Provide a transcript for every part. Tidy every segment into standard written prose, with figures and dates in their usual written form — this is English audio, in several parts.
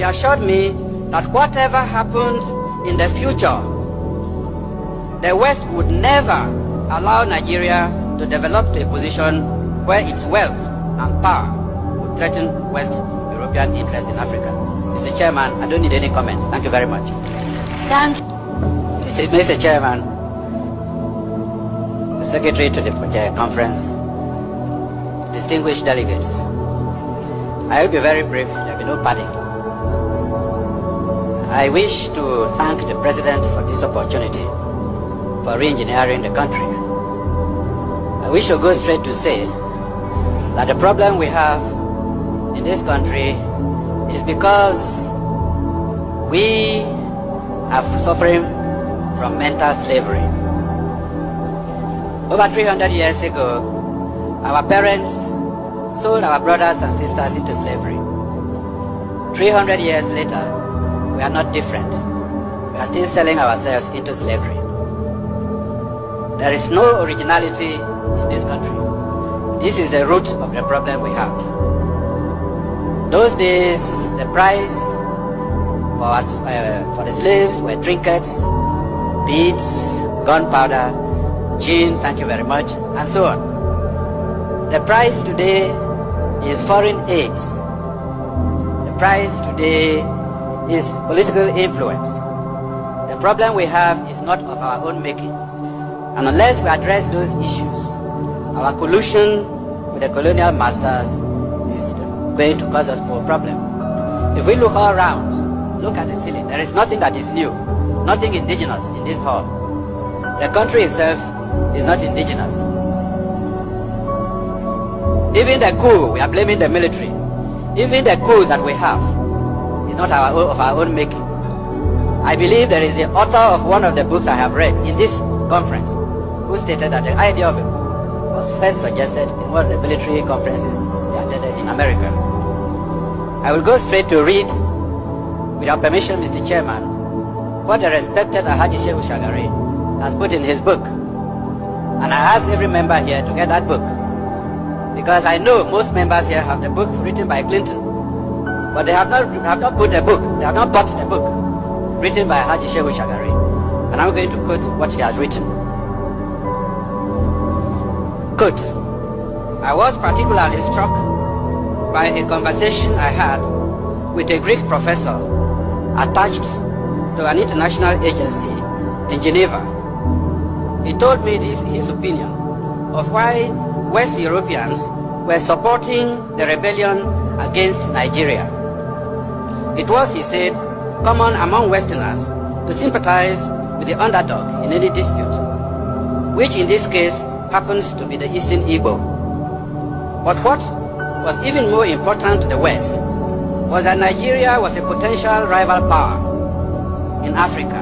he assured me that whatever happened in the future, the West would never allow Nigeria to develop to a position where its wealth and power would threaten West European interests in Africa. Mr. Chairman, I don't need any comment. Thank you very much. Thank you. Mr. Chairman, the Secretary to the conference, distinguished delegates, I will be very brief. There will be no padding. I wish to thank the President for this opportunity for re-engineering the country. I wish to go straight to say that the problem we have in this country is because we are suffering from mental slavery. Over 300 years ago, our parents sold our brothers and sisters into slavery. 300 years later, we are not different. We are still selling ourselves into slavery. There is no originality in this country. This is the root of the problem we have. Those days, the price for the slaves were trinkets, beads, gunpowder, gin, thank you very much, and so on. The price today is foreign aids. The price today is political influence. The problem we have is not of our own making. And unless we address those issues, our collusion with the colonial masters is going to cause us more problem. If we look all around, look at the ceiling, there is nothing that is new, nothing indigenous in this hall. The country itself is not indigenous. Even the coup, we are blaming the military. Even the coups that we have is not of our own making. I believe there is the author of one of the books I have read in this conference who stated that the idea of it was first suggested in one of the military conferences they attended in America. I will go straight to read, with your permission, Mr. Chairman, what the respected Alhaji Shehu Shagari has put in his book. And I ask every member here to get that book, because I know most members here have the book written by Clinton, but they have not put the book, they have not bought the book written by Alhaji Shehu Shagari. And I'm going to quote what he has written. Quote, I was particularly struck by a conversation I had with a Greek professor attached to an international agency in Geneva. He told me his opinion of why West Europeans were supporting the rebellion against Nigeria. It was, he said, common among Westerners to sympathize with the underdog in any dispute, which in this case happens to be the Eastern Igbo. But what was even more important to the West was that Nigeria was a potential rival power in Africa,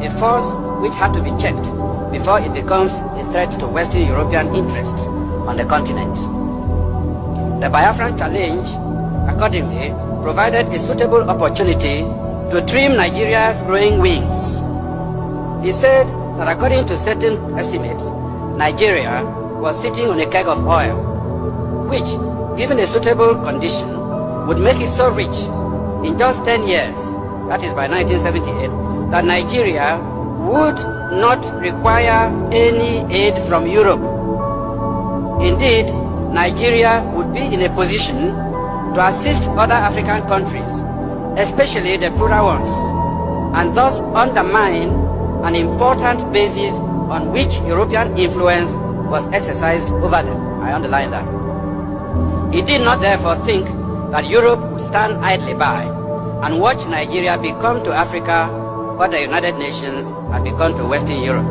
a force which had to be checked before it becomes a threat to Western European interests on the continent. The Biafran challenge, accordingly, provided a suitable opportunity to trim Nigeria's growing wings. He said that according to certain estimates, Nigeria was sitting on a keg of oil, which, given a suitable condition, would make it so rich in just 10 years, that is by 1978, that Nigeria would not require any aid from Europe. Indeed, Nigeria would be in a position to assist other African countries, especially the poorer ones, and thus undermine an important basis on which European influence was exercised over them. I underline that. He did not therefore think that Europe would stand idly by and watch Nigeria become to Africa what the United Nations had become to Western Europe.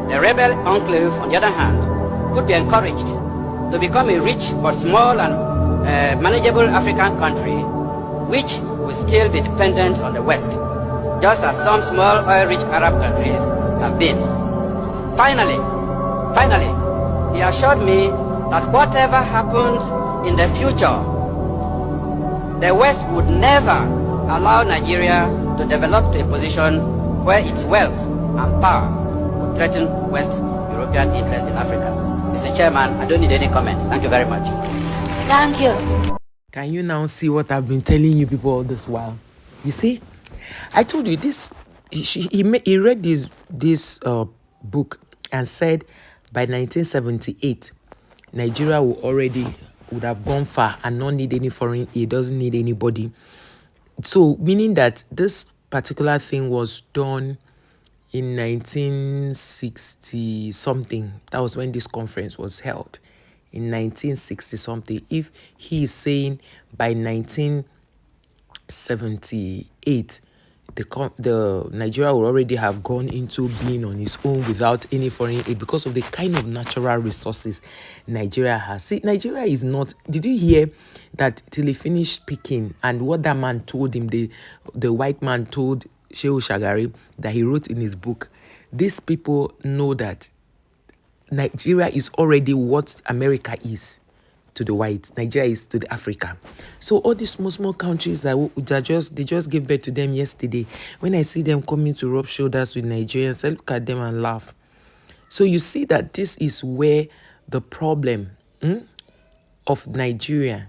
The rebel enclave, on the other hand, could be encouraged to become a rich but small and manageable African country, which would still be dependent on the West, just as some small oil-rich Arab countries have been. Finally, he assured me that whatever happened in the future, the West would never allow Nigeria to develop to a position where its wealth and power would threaten West European interests in Africa. Mr. Chairman, I don't need any comment. Thank you very much. Thank you. Can you now see what I've been telling you people all this while? You see, I told you this. He read this book and said by 1978, Nigeria would have gone far and not need any foreign aid. Doesn't need anybody. So meaning that this particular thing was done in 1960 something. That was when this conference was held in 1960 something. If he is saying by 1978 the Nigeria would already have gone into being on its own without any foreign aid because of the kind of natural resources Nigeria has. See, Nigeria is not. Did you hear that till he finished speaking and what that man told him, the white man told Shehu Shagari that he wrote in his book? These people know that Nigeria is already what America is to the whites. Nigeria is to the Africa. So all these small countries that just gave birth to them yesterday. When I see them coming to rub shoulders with Nigerians, I look at them and laugh. So you see that this is where the problem of Nigeria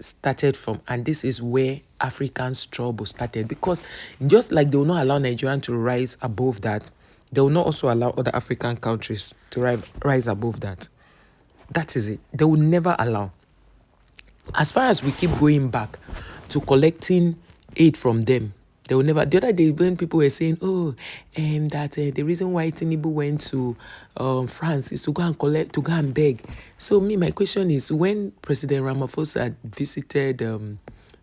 started from, and this is where Africans' trouble started, because just like they will not allow Nigerians to rise above that, they will not also allow other African countries to rise above that. That is it. They will never allow. As far as we keep going back to collecting aid from them, they will never. The other day when people were saying, that the reason why Tinubu went to France is to go and collect, to go and beg. So my question is, when President Ramaphosa visited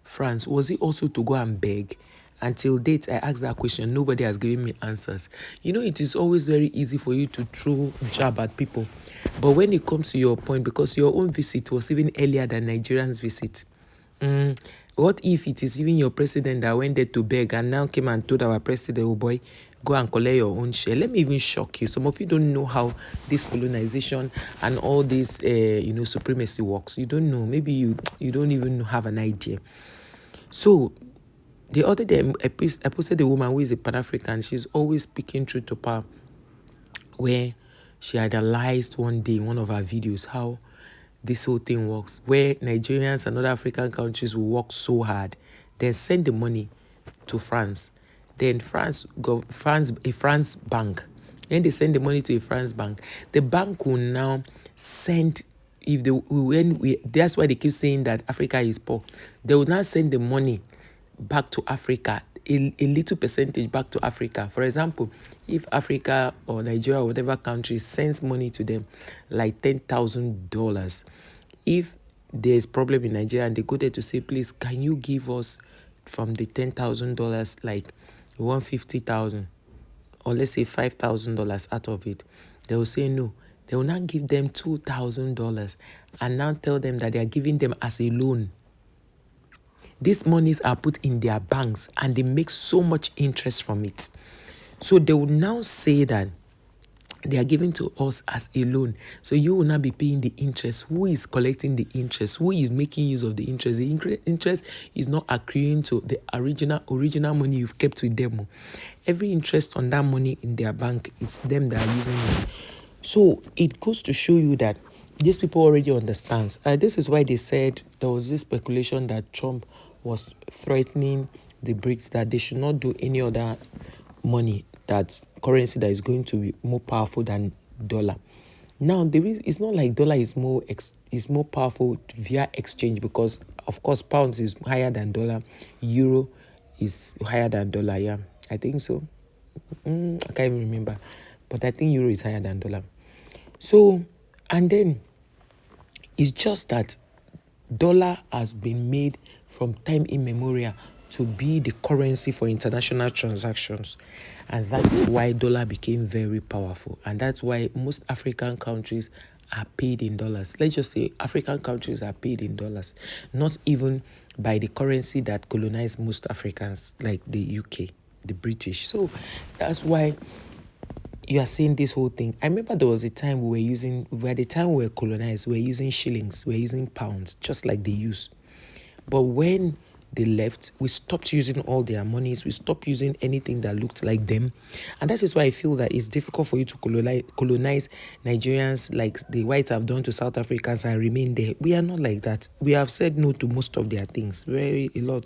France, was he also to go and beg? Until date, I asked that question. Nobody has given me answers. You know, it is always very easy for you to throw jab at people. But when it comes to your point, because your own visit was even earlier than Nigerians' visit, what if it is even your president that went there to beg and now came and told our president, oh boy, go and collect your own share? Let me even shock you. Some of you don't know how this colonization and all this, supremacy works. You don't know. Maybe you don't even have an idea. So the other day, I posted a woman who is a Pan-African. She's always speaking truth to power, where she analyzed one day in one of her videos how this whole thing works, where Nigerians and other African countries will work so hard, then send the money to France. Then a France bank. Then they send the money to a France bank. The bank will now send, that's why they keep saying that Africa is poor. They will now send the money back to Africa, a little percentage back to Africa. For example, if Africa or Nigeria or whatever country sends money to them, like $10,000, if there's problem in Nigeria and they go there to say, please, can you give us from the $10,000 like $150,000 or let's say $5,000 out of it, they will say no. They will now give them $2,000 and now tell them that they are giving them as a loan. These monies are put in their banks and they make so much interest from it. So they will now say that they are giving to us as a loan. So you will not be paying the interest. Who is collecting the interest? Who is making use of the interest? The interest is not accruing to the original money you've kept with them. Every interest on that money in their bank, it's them that are using it. So it goes to show you that these people already understand. This is why they said there was this speculation that Trump was threatening the BRICS that they should not do any other money, that currency that is going to be more powerful than dollar. Now, it's not like dollar is more powerful via exchange, because, of course, pounds is higher than dollar. Euro is higher than dollar, yeah. I think so. I can't even remember. But I think euro is higher than dollar. So, and then it's just that dollar has been made from time immemorial to be the currency for international transactions. And that's why dollar became very powerful. And that's why most African countries are paid in dollars. Let's just say African countries are paid in dollars, not even by the currency that colonized most Africans, like the UK, the British. So that's why you are seeing this whole thing. I remember there was a time we were colonized, we were using shillings, we were using pounds, just like they use. But when they left, we stopped using all their monies, we stopped using anything that looked like them. And that is why I feel that it's difficult for you to colonize Nigerians like the whites have done to South Africans and remain there. We are not like that. We have said no to most of their things, a lot.